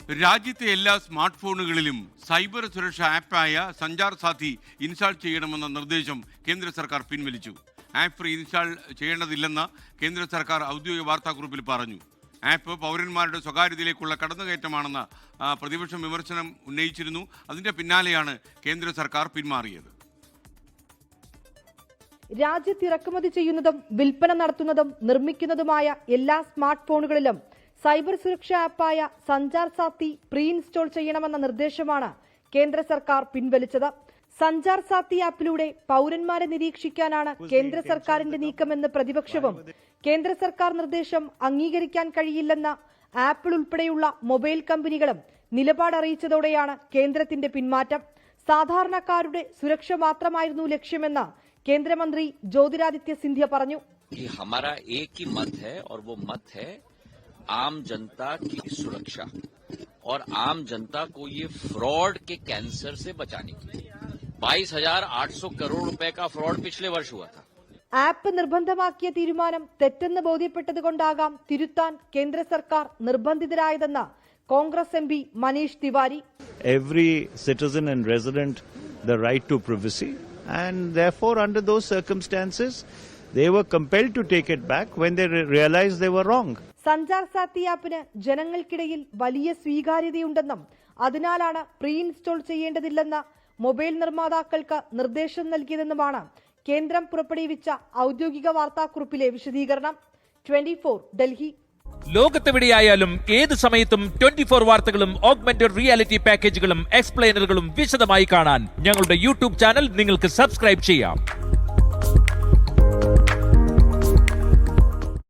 രാജ്യത്തെ എല്ലാ smart ഫോണുകളിലും cyber സുരക്ഷാ ആപ്പായ സഞ്ചാർ സാഥി ഇൻസ്റ്റാൾ ചെയ്യണമെന്ന നിർദ്ദേശം കേന്ദ്ര സർക്കാർ പിൻവലിച്ചു. ആപ്പ് ഇൻസ്റ്റാൾ ചെയ്യേണ്ടതില്ലെന്ന് കേന്ദ്ര സർക്കാർ ഔദ്യോഗിക വാർത്താക്കുറിപ്പിൽ പറഞ്ഞു. ആപ്പ് പൗരന്മാരുടെ സ്വകാര്യതയിലേക്കുള്ള കടന്നുകയറ്റമാണെന്ന് പ്രതിപക്ഷം വിമർശനം ഉന്നയിച്ചിരുന്നു. അതിന്റെ പിന്നാലെയാണ് കേന്ദ്ര സർക്കാർ പിന്മാറിയത്. രാജ്യത്ത് ഇറക്കുമതി ചെയ്യുന്നതും വിൽപ്പന നടത്തുന്നതും നിർമ്മിക്കുന്നതുമായ എല്ലാ സ്മാർട്ട് ഫോണുകളിലും സൈബർ സുരക്ഷാ ആപ്പായ സഞ്ചാർ സാത്തി പ്രീ ഇൻസ്റ്റോൾ ചെയ്യണമെന്ന നിർദ്ദേശമാണ് കേന്ദ്ര സർക്കാർ പിൻവലിച്ചത്. സഞ്ചാർ സാത്തി ആപ്പിലൂടെ പൗരന്മാരെ നിരീക്ഷിക്കാനാണ് കേന്ദ്ര സർക്കാരിന്റെ നീക്കമെന്ന് പ്രതിപക്ഷവും കേന്ദ്ര സർക്കാർ നിർദ്ദേശം അംഗീകരിക്കാൻ കഴിയില്ലെന്ന ആപ്പിൾ ഉൾപ്പെടെയുള്ള മൊബൈൽ കമ്പനികളും നിലപാട് അറിയിച്ചതോടെയാണ് കേന്ദ്രത്തിന്റെ പിന്മാറ്റം. സാധാരണക്കാരുടെ സുരക്ഷ മാത്രമായിരുന്നു ലക്ഷ്യമെന്ന് കേന്ദ്രമന്ത്രി ജ്യോതിരാദിത്യ സിന്ധ്യ പറഞ്ഞു. हमारा एक ही मत है और वो मत है आम जनता की सुरक्षा और आम जनता को ये फ्रॉड के कैंसर से बचाने के लिए 22,800 करोड़ रुपए का फ्रॉड पिछले वर्ष हुआ था. ആപ്പ് നിർബന്ധമാക്കിയ തീരുമാനം തെറ്റെന്ന് ബോധ്യപ്പെട്ടതുകൊണ്ടാകാം തിരുത്താൻ കേന്ദ്ര സർക്കാർ നിർബന്ധിതരായതെന്ന് Congress MP Manish Tewari. Every citizen and resident the right to privacy, and therefore under those circumstances they were compelled to take it back when they realized they were wrong. സഞ്ചാർ സാത്തി ആപ്പിന് ജനങ്ങൾക്കിടയിൽ വലിയ സ്വീകാര്യതയുണ്ടെന്നും അതിനാലാണ് പ്രീ ഇൻസ്റ്റോൾ ചെയ്യേണ്ടതില്ലെന്ന് മൊബൈൽ നിർമ്മാതാക്കൾക്ക് നിർദ്ദേശം നൽകിയതെന്നുമാണ് കേന്ദ്രം പുറപ്പെടുവിച്ച ഔദ്യോഗിക വാർത്താക്കുറിപ്പിലെ വിശദീകരണം. 24 ഡൽഹി. ലോകത്തെവിടെയായാലും ഏത് സമയത്തും 24 വാർത്തകളും ഓഗ്മെന്റഡ് റിയാലിറ്റി പാക്കേജുകളും എക്സ്പ്ലെയിനറുകളും വിശദമായി കാണാൻ ഞങ്ങളുടെ യൂട്യൂബ് ചാനൽ നിങ്ങൾക്ക് സബ്സ്ക്രൈബ് ചെയ്യാം.